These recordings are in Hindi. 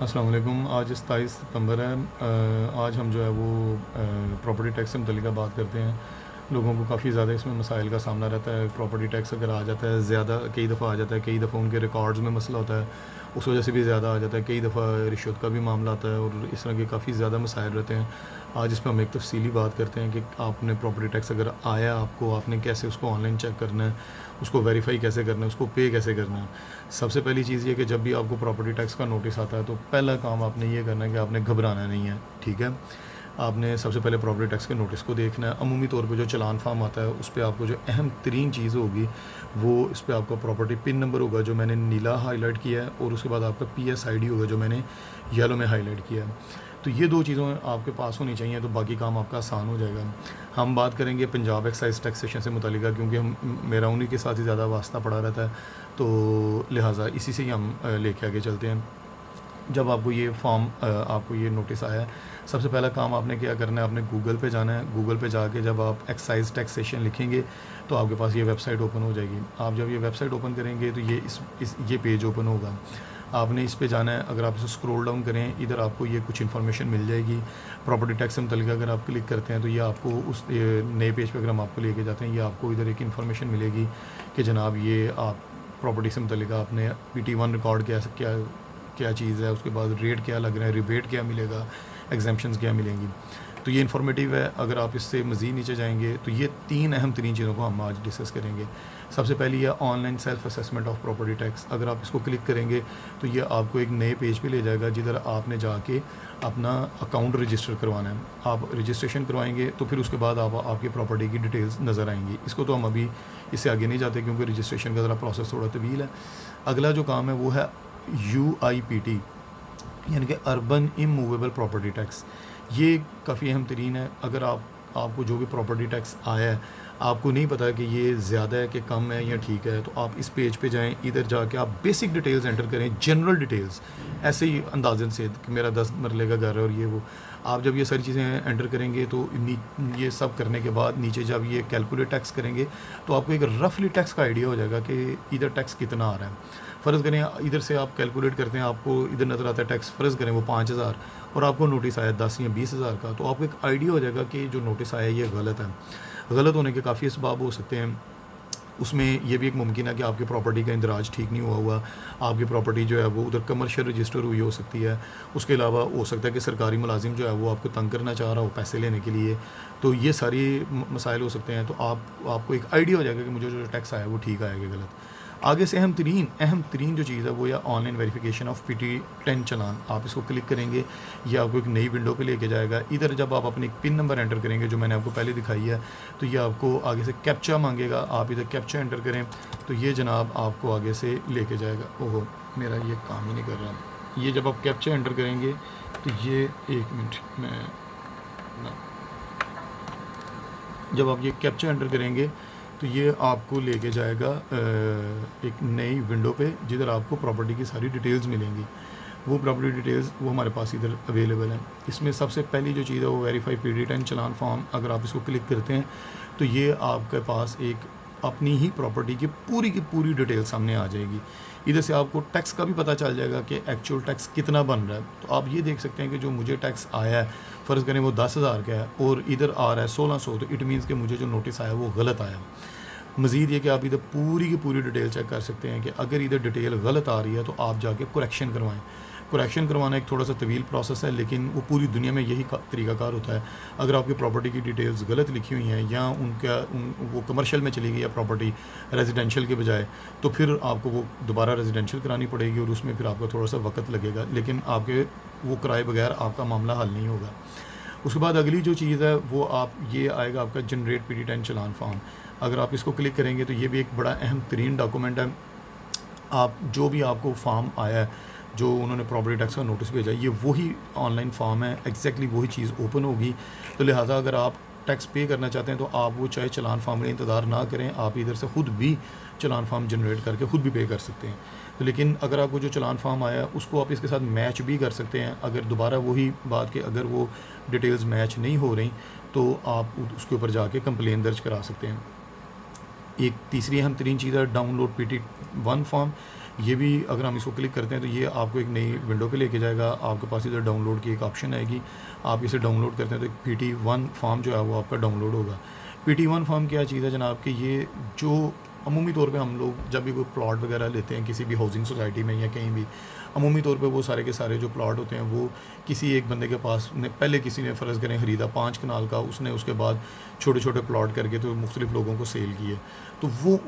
अस्सलाम वालेकुम। आज 27 सितंबर है। आज हम जो है वो प्रॉपर्टी टैक्स से मुतल्लिक़ बात करते हैं। लोगों को काफ़ी ज़्यादा इसमें मसाइल का सामना रहता है। प्रॉपर्टी टैक्स अगर आ जाता है ज़्यादा, कई दफ़ा आ जाता है, कई दफ़ा उनके रिकॉर्ड्स में मसला होता है, उस वजह से भी ज़्यादा आ जाता है। कई दफ़ा रिश्वत का भी मामला आता है और इस तरह के काफ़ी ज़्यादा मसाइल रहते हैं। आज इस पर हम एक तफसीली बात करते हैं कि आपने प्रॉपर्टी टैक्स अगर आया आपको, आपने कैसे उसको ऑनलाइन चेक करना है, उसको वेरीफाई कैसे करना है, उसको पे कैसे करना है। सबसे पहली चीज़ ये कि जब भी आपको प्रॉपर्टी टैक्स का नोटिस आता है तो पहला काम आपने ये करना है कि आपने घबराना नहीं है, ठीक है। आपने सबसे पहले प्रॉपर्टी टैक्स के नोटिस को देखना है। अमूमी तौर पे जो चालान फार्म आता है उस पे आपको जो अहम तरीन चीज़ होगी वो इस पे आपका प्रॉपर्टी पिन नंबर होगा जो मैंने नीला हाईलाइट किया है, और उसके बाद आपका PSID होगा जो मैंने येलो में हाईलाइट किया है। तो ये दो चीज़ों आपके पास होनी चाहिए तो बाकी काम आपका आसान हो जाएगा। हम बात करेंगे पंजाब एक्साइज टैक्सेशन से मुतल्लिक़, क्योंकि मेरा उन्हीं के साथ ही ज़्यादा वास्ता पड़ा रहता है, तो लिहाजा इसी से ही हम लेके आगे चलते हैं। जब आपको ये फॉर्म आपको ये नोटिस आया है, सबसे पहला काम आपने क्या करना है, आपने गूगल पे जाना है। गूगल पे जाके जब आप एक्साइज टैक्सेशन लिखेंगे तो आपके पास ये वेबसाइट ओपन हो जाएगी। आप जब ये वेबसाइट ओपन करेंगे तो ये पेज ओपन होगा। आपने इस पे जाना है। अगर आप इसे स्क्रॉल डाउन करें, इधर आपको ये कुछ इन्फॉर्मेशन मिल जाएगी प्रॉपर्टी टैक्स से मुतल्लिक़। अगर आप क्लिक करते हैं तो ये आपको उस नए पेज पे अगर हम आपको लेके जाते हैं, ये आपको इधर एक इन्फॉर्मेशन मिलेगी कि जनाब ये आप प्रॉपर्टी से मुतल्लिक़ आपने PT1 रिकॉर्ड क्या क्या क्या चीज़ है, उसके बाद रेट क्या लग रहा है, रिबेट क्या मिलेगा, एग्जाम्पशंस क्या मिलेंगी। तो ये इन्फॉर्मेटिव है। अगर आप इससे मज़ीद नीचे जाएंगे तो ये 3 अहम तरीन चीज़ों को हम आज डिस्कस करेंगे। सबसे पहली है online self assessment of property tax. अगर आप इसको क्लिक करेंगे तो ये आपको एक नए पेज पे ले जाएगा जिधर आपने जाके अपना अकाउंट रजिस्टर करवाना है। आप रजिस्ट्रेशन करवाएंगे तो फिर उसके बाद आप आपकी प्रॉपर्टी की डिटेल्स नज़र आएंगी। इसको तो हम अभी इससे आगे नहीं जाते क्योंकि रजिस्ट्रेशन का ज़रा प्रोसेस थोड़ा तवील है। अगला जो काम है वो है UIPT, यानी कि अर्बन इमूवेबल प्रॉपर्टी टैक्स। ये काफ़ी अहम तरीन है। अगर आपको जो भी प्रॉपर्टी टैक्स आया है, आपको नहीं पता कि ये ज़्यादा है कि कम है या ठीक है, तो आप इस पेज पे जाएं। इधर जाके आप बेसिक डिटेल्स एंटर करें, जनरल डिटेल्स, ऐसे ही अंदाज़न से कि मेरा 10 मरले का घर है और ये वो। आप जब ये सारी चीज़ें एंटर करेंगे तो ये सब करने के बाद नीचे जब ये कैलकुलेट टैक्स करेंगे तो आपको एक रफली टैक्स का आइडिया हो जाएगा कि इधर टैक्स कितना आ रहा है। फ़र्ज़ करें इधर से आप कैलकुलेट करते हैं, आपको इधर नज़र आता है टैक्स, फ़र्ज़ करें वो 5,000 और आपको नोटिस आया 10 या 20,000 का, तो आपको एक आइडिया हो जाएगा कि जो नोटिस आया ये गलत है। गलत होने के काफ़ी असबाब हो सकते हैं। उसमें ये भी एक मुमकिन है कि आपकी प्रॉपर्टी का इंदराज ठीक नहीं हुआ, आपकी प्रॉपर्टी जो है वो उधर कमर्शियल रजिस्टर हुई हो सकती है। उसके अलावा हो सकता है कि सरकारी मुलाजिम जो है वो आपको तंग करना चाह रहा हो पैसे लेने के लिए। तो ये सारी मसाइल हो सकते हैं। तो आपको एक आइडिया हो जाएगा कि मुझे जो टैक्स आया वो ठीक आया कि गलत। आगे से अहम तरीन जो चीज़ है वो या ऑनलाइन वेरिफिकेशन ऑफ PT10 चालान। आप इसको क्लिक करेंगे, ये आपको एक नई विंडो पे लेके जाएगा। इधर जब आप अपनी पिन नंबर एंटर करेंगे जो मैंने आपको पहले दिखाई है, तो ये आपको आगे से कैप्चा मांगेगा। आप इधर कैप्चा एंटर करें तो ये जनाब आपको आगे से लेके जाएगा। ओहो, मेरा ये काम ही नहीं कर रहा। ये जब आप कैप्चा एंटर करेंगे तो ये 1 मिनट मैं ना, जब आप ये कैप्चा एंटर करेंगे तो ये आपको लेके जाएगा एक नई विंडो पे जिधर आपको प्रॉपर्टी की सारी डिटेल्स मिलेंगी। वो प्रॉपर्टी डिटेल्स वो हमारे पास इधर अवेलेबल हैं। इसमें सबसे पहली जो चीज़ है वो वेरीफाई PT10 चालान फॉर्म। अगर आप इसको क्लिक करते हैं तो ये आपके पास एक अपनी ही प्रॉपर्टी की पूरी डिटेल सामने आ जाएगी। इधर से आपको टैक्स का भी पता चल जाएगा कि एक्चुअल टैक्स कितना बन रहा है। तो आप ये देख सकते हैं कि जो मुझे टैक्स आया है, फ़र्ज़ करें वो 10,000 का है और इधर आ रहा है 1600, तो इट मीन्स कि मुझे जो नोटिस आया वो गलत आया। मज़ीद ये कि आप इधर पूरी की पूरी डिटेल चेक कर सकते हैं कि अगर इधर डिटेल गलत आ रही है तो आप जाके करेक्शन करवाएं। करेक्शन करवाना एक थोड़ा सा तवील प्रोसेस है, लेकिन वो पूरी दुनिया में यही तरीक़ाकार होता है। अगर आपकी प्रॉपर्टी की डिटेल्स गलत लिखी हुई हैं या वो कमर्शियल में चली गई है प्रॉपर्टी रेजिडेंशियल के बजाय, तो फिर आपको वो दोबारा रेजिडेंशियल करानी पड़ेगी और उसमें फिर आपका थोड़ा सा वक्त लगेगा, लेकिन आपके वो किराए बगैर आपका मामला हल नहीं होगा। उसके बाद अगली जो चीज़ है वो ये आएगा आपका जनरेट PT10 चालान फॉर्म। अगर आप इसको क्लिक करेंगे तो ये भी एक बड़ा अहम तरीन डॉक्यूमेंट है। आप जो भी आपको फॉर्म आया है, जो उन्होंने प्रॉपर्टी टैक्स का नोटिस भेजा, ये वही ऑनलाइन फॉर्म है, एग्जैक्टली वही चीज़ ओपन होगी। तो लिहाजा अगर आप टैक्स पे करना चाहते हैं तो आप वो चाहे चालान फॉर्म का इंतज़ार ना करें, आप इधर से ख़ुद भी चालान फॉर्म जनरेट करके ख़ुद भी पे कर सकते हैं। तो लेकिन अगर आपको जो चालान फॉर्म आया उसको आप इसके साथ मैच भी कर सकते हैं। अगर दोबारा वही बात कि अगर वो डिटेल्स मैच नहीं हो रही तो आप उसके ऊपर जाके कंप्लेन दर्ज करा सकते हैं। एक तीसरी अहम तरीन चीज़ है डाउनलोड PT1 फॉर्म। ये भी अगर हम इसको क्लिक करते हैं तो ये आपको एक नई विंडो पे लेके जाएगा। आपके पास इधर डाउनलोड की एक ऑप्शन आएगी, आप इसे डाउनलोड करते हैं तो एक PT1 फॉर्म जो है वो आपका डाउनलोड होगा। PT1 फॉर्म क्या चीज़ है जनाब कि ये जो अमूमी तौर पे हम लोग जब भी कोई प्लॉट वगैरह लेते हैं किसी भी हाउसिंग सोसाइटी में या कहीं भी, अमूमी तौर पे वो सारे के सारे जो प्लॉट होते हैं वो किसी एक बंदे के पास ने पहले किसी ने फ़र्ज़ करें ख़रीदा 5 कनाल का, उसने उसके बाद छोटे छोटे प्लॉट करके तो मुख्तलिफ़ लोगों को सेल किए। तो वो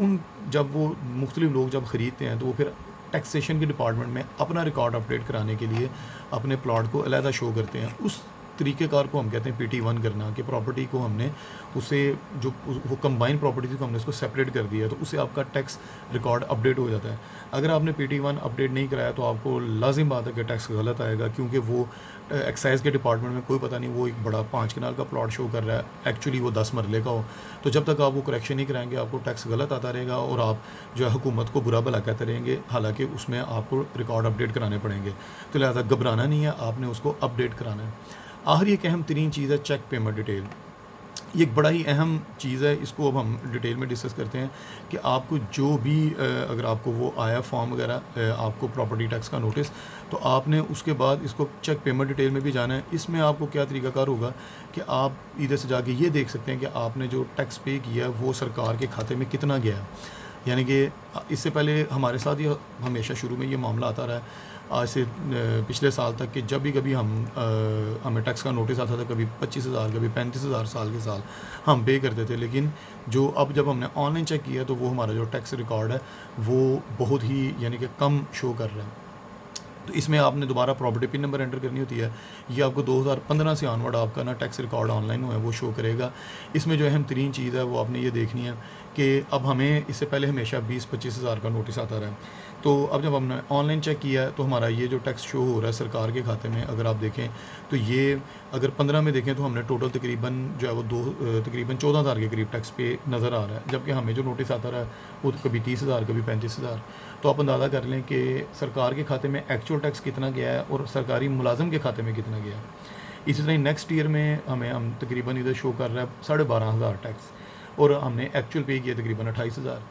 जब वो मुख्तलिफ़ लोग जब ख़रीदते हैं तो वो फिर टैक्सेशन के डिपार्टमेंट में अपना रिकॉर्ड अपडेट कराने के लिए अपने प्लॉट को अलहदा शो करते हैं। उस तरीक़ेकार को हम कहते हैं PT1 करना, कि प्रॉपर्टी को हमने उसे जो वो कंबाइन प्रॉपर्टी थी तो हमने उसको सेपरेट कर दिया, तो उससे आपका टैक्स रिकॉर्ड अपडेट हो जाता है। अगर आपने PT1 अपडेट नहीं कराया तो आपको लाजिम बात है कि टैक्स गलत आएगा, क्योंकि वो एक्साइज़ के डिपार्टमेंट में कोई पता नहीं वो एक बड़ा 5 कनाल का प्लॉट शो कर रहा है, एक्चुअली वो 10 मरले का हो। तो जब तक आप वो करेक्शन नहीं कराएंगे आपको टैक्स गलत आता रहेगा और आप जो है हुकूमत को बुरा भला कहते रहेंगे, हालांकि उसमें आपको रिकॉर्ड अपडेट कराने पड़ेंगे। तो लिहाजा घबराना नहीं है, आपने उसको अपडेट कराना है। आखिरी एक अहम तरीन चीज़ है चेक पेमेंट डिटेल। ये एक बड़ा ही अहम चीज़ है, इसको अब हम डिटेल में डिस्कस करते हैं कि आपको जो भी अगर आपको वो आया फॉर्म वगैरह आपको प्रॉपर्टी टैक्स का नोटिस, तो आपने उसके बाद इसको चेक पेमेंट डिटेल में भी जाना है। इसमें आपको क्या तरीकाकार होगा कि आप इधर से जाके ये देख सकते हैं कि आपने जो टैक्स पे किया है वो सरकार के खाते में कितना गया है। यानी कि इससे पहले हमारे साथ ये हमेशा शुरू में ये मामला आता रहा है, आज से पिछले साल तक कि जब भी कभी हमें टैक्स का नोटिस आता था, कभी 25,000 कभी 35,000 साल के साल हम पे करते थे। लेकिन जो अब जब हमने ऑनलाइन चेक किया तो वो हमारा जो टैक्स रिकॉर्ड है वो बहुत ही यानी कि कम शो कर रहा है। तो इसमें आपने दोबारा प्रॉपर्टी पिन नंबर एंटर करनी होती है। ये आपको 2015 से ऑनवर्ड आपका ना टैक्स रिकॉर्ड ऑनलाइन हुआ है वो शो करेगा। इसमें जो अहम तरीन चीज़ है वो आपने ये देखनी है कि अब हमें इससे पहले हमेशा 20-25 हज़ार का नोटिस आता रहा है। तो अब जब हमने ऑनलाइन चेक किया है तो हमारा ये जो टैक्स शो हो रहा है सरकार के खाते में, अगर आप देखें तो ये अगर 15 में देखें तो हमने टोटल तकरीबन जो है वो तकरीबन 14,000 के करीब टैक्स पे नज़र आ रहा है, जबकि हमें जो नोटिस आता रहा है वो तो कभी 30,000 कभी 35,000। तो आप अंदाज़ा कर लें कि सरकार के खाते में एक्चुअल टैक्स कितना गया है और सरकारी मुलाजिम के खाते में कितना गया है। इसी तरह नेक्स्ट ईयर में हम तकरीबन इधर शो कर रहा है 12,500 टैक्स और हमने एक्चुअल पे किया तकरीबन 28,000।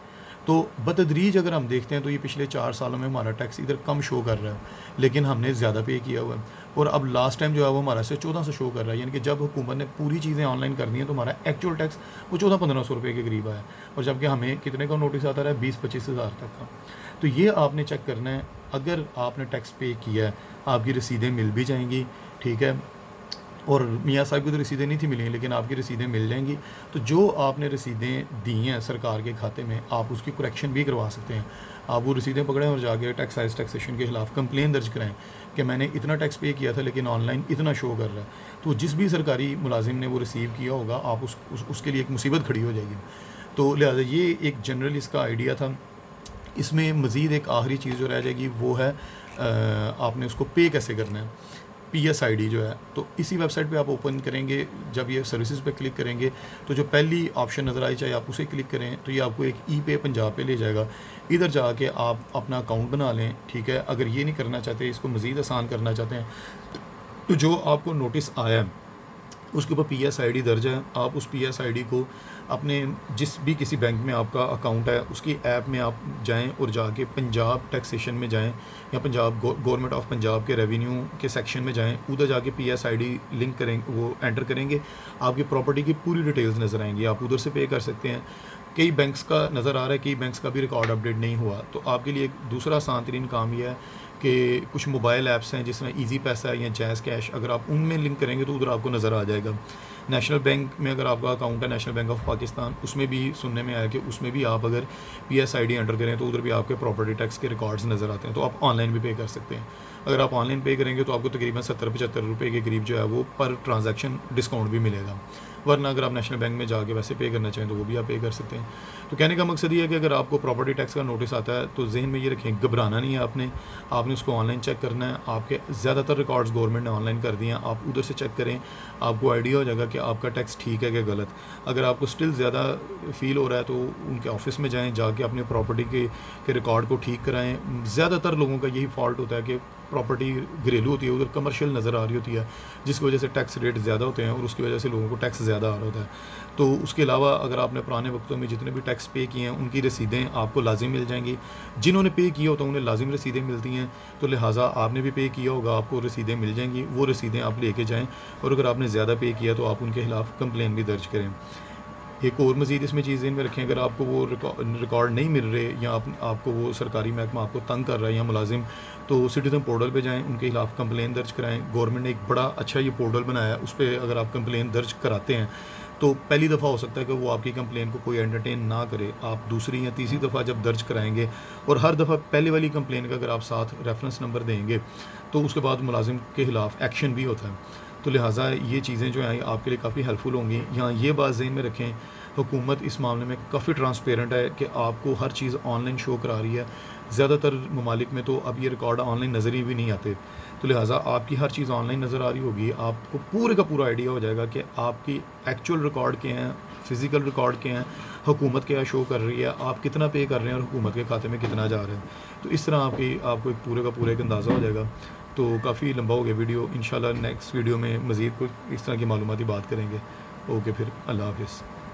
तो बतदरीज अगर हम देखते हैं तो ये पिछले 4 सालों में हमारा टैक्स इधर कम शो कर रहा है, लेकिन हमने ज़्यादा पे किया हुआ है। और अब लास्ट टाइम जो है वो हमारा से 1400 शो कर रहा है, यानी कि जब हुकूमत ने पूरी चीज़ें ऑनलाइन कर दी हैं तो हमारा एक्चुअल टैक्स वो 1400-1500 रुपये के करीब आया, और जबकि हमें कितने का नोटिस आता रहा है 20-25 हज़ार तक का। तो ये आपने चेक करना है। अगर आपने टैक्स पे किया है आपकी रसीदें मिल भी जाएंगी, ठीक है, और मियाँ साहब की तो रसीदें नहीं थी मिली, लेकिन आपकी रसीदें मिल जाएंगी। तो जो आपने रसीदें दी हैं सरकार के खाते में आप उसकी करेक्शन भी करवा सकते हैं। आप वो रसीदें पकड़ें और जाके टैक्सेशन के खिलाफ कंप्लेन दर्ज कराएं कि मैंने इतना टैक्स पे किया था लेकिन ऑनलाइन इतना शो कर रहा है। तो जिस भी सरकारी मुलाजिम ने वो रिसीव किया होगा आप उसके लिए एक मुसीबत खड़ी हो जाएगी। तो लिहाजा ये एक जनरल इसका आइडिया था। इसमें मज़ीद एक आखिरी चीज़ जो रह जाएगी वो है आपने उसको पे कैसे करना है। PSID जो है, तो इसी वेबसाइट पे आप ओपन करेंगे, जब ये सर्विसेज पे क्लिक करेंगे तो जो पहली ऑप्शन नज़र आई चाहे आप उसे क्लिक करें तो ये आपको एक E-पे पंजाब पे ले जाएगा। इधर जाके आप अपना अकाउंट बना लें, ठीक है। अगर ये नहीं करना चाहते, इसको मज़ीद आसान करना चाहते हैं, तो जो आपको नोटिस आया है उसके ऊपर PSID दर्ज है, आप उस PSID को अपने जिस भी किसी बैंक में आपका अकाउंट है उसकी ऐप में आप जाएं और जाके पंजाब टैक्सेशन में जाएं या पंजाब गवर्नमेंट ऑफ पंजाब के रेवेन्यू के सेक्शन में जाएं, उधर जाके PSID लिंक करेंगे, वो एंटर करेंगे, आपकी प्रॉपर्टी की पूरी डिटेल्स नज़र आएंगी। आप उधर से पे कर सकते हैं। कई बैंक्स का नज़र आ रहा है, कई बैंक्स का भी रिकॉर्ड अपडेट नहीं हुआ, तो आपके लिए एक दूसरा आसान तरीन काम यह है कि कुछ मोबाइल ऐप्स हैं जिस तरह ईजी पैसा है या जैज़ कैश, अगर आप उनमें लिंक करेंगे तो उधर आपको नज़र आ जाएगा। नेशनल बैंक में अगर आपका अकाउंट है, नेशनल बैंक ऑफ पाकिस्तान, उसमें भी सुनने में आया कि उसमें भी आप अगर PSID एंटर करें तो उधर भी आपके प्रॉपर्टी टैक्स के रिकॉर्ड्स नज़र आते हैं, तो आप ऑनलाइन भी पे कर सकते हैं। अगर आप ऑनलाइन पे करेंगे तो आपको तकरीबन 70-75 रुपये के करीब जो है वो पर ट्रांजैक्शन डिस्काउंट भी मिलेगा, वरना अगर आप नेशनल बैंक में जाके वैसे पे करना चाहें तो वो भी आप पे कर सकते हैं। तो कहने का मकसद ये है कि अगर आपको प्रॉपर्टी टैक्स का नोटिस आता है तो जहन में ये रखें, घबराना नहीं है आपने उसको ऑनलाइन चेक करना है। आपके ज़्यादातर रिकॉर्ड्स गवर्नमेंट ने ऑनलाइन कर दिए हैं, आप उधर से चेक करें, आपको आइडिया हो जाएगा कि आपका टैक्स ठीक है कि गलत। अगर आपको स्टिल ज़्यादा फील हो रहा है तो उनके ऑफिस में जाएँ, जाके अपने प्रॉपर्टी के रिकॉर्ड को ठीक कराएँ। ज़्यादातर लोगों का यही फॉल्ट होता है कि प्रॉपर्टी घरेलू होती है, उधर कमर्शियल नज़र आ रही होती है, जिसकी वजह से टैक्स रेट ज़्यादा होते हैं और उसकी वजह से लोगों को टैक्स ज़्यादा ज़्यादा आ रहा होता है। तो उसके अलावा अगर आपने पुराने वक्तों में जितने भी टैक्स पे किए हैं उनकी रसीदें आपको लाजिम मिल जाएंगी। जिन्होंने पे किया होता है उन्हें लाजिम रसीदें मिलती हैं, तो लिहाजा आपने भी पे किया होगा, आपको रसीदें मिल जाएंगी। वो रसीदें आप लेके जाएँ, और अगर आपने ज़्यादा पे किया तो आप उनके खिलाफ़ कंप्लेन भी दर्ज करें। एक और मज़ीद इसमें चीज़ में रखें, अगर आपको वो रिकॉर्ड नहीं मिल रहे, या आपको वो सरकारी महकमा आपको तंग कर रहा है या मुलाजिम, तो सिटीज़न पोर्टल पे जाएँ, उनके खिलाफ़ कंप्लेन दर्ज कराएँ। गवर्नमेंट ने एक बड़ा अच्छा ये पोर्टल बनाया है, उस पे अगर आप कंप्लेन दर्ज कराते हैं तो पहली दफ़ा हो सकता है कि वो आपकी कंप्लेन को कोई एंटरटेन ना करे। आप दूसरी या तीसरी दफ़ा जब दर्ज कराएंगे, और हर दफ़ा पहले वाली कंप्लेन का अगर आप साथ रेफरेंस नंबर देंगे, तो उसके बाद मुलाजिम के खिलाफ़ एक्शन भी होता है। तो लिहाजा ये चीज़ें जो हैं आपके लिए काफ़ी हेल्पफुल होंगी। यहाँ ये बात ज़हन में रखें, हुकूमत इस मामले में काफ़ी ट्रांसपेरेंट है कि आपको हर चीज़ ऑनलाइन शो करा रही है। ज़्यादातर ममालिक में तो अब ये रिकॉर्ड ऑनलाइन नज़र ही भी नहीं आते, तो लिहाजा आपकी हर चीज़ ऑनलाइन नज़र आ रही होगी। आपको पूरे का पूरा आइडिया हो जाएगा कि आपकी एक्चुअल रिकॉर्ड क्या हैं, फ़िज़िकल रिकॉर्ड क्या हैं, हुकूमत क्या शो कर रही है, आप कितना पे कर रहे हैं और हुकूमत के खाते में कितना जा रहा है। तो इस तरह आपको एक पूरे का पूरा एक अंदाज़ा हो जाएगा। तो काफ़ी लंबा हो गया वीडियो, इंशाल्लाह नेक्स्ट वीडियो में मज़ीद कुछ इस तरह की मालूमाती बात करेंगे। ओके, फिर अल्लाह हाफ़िज़।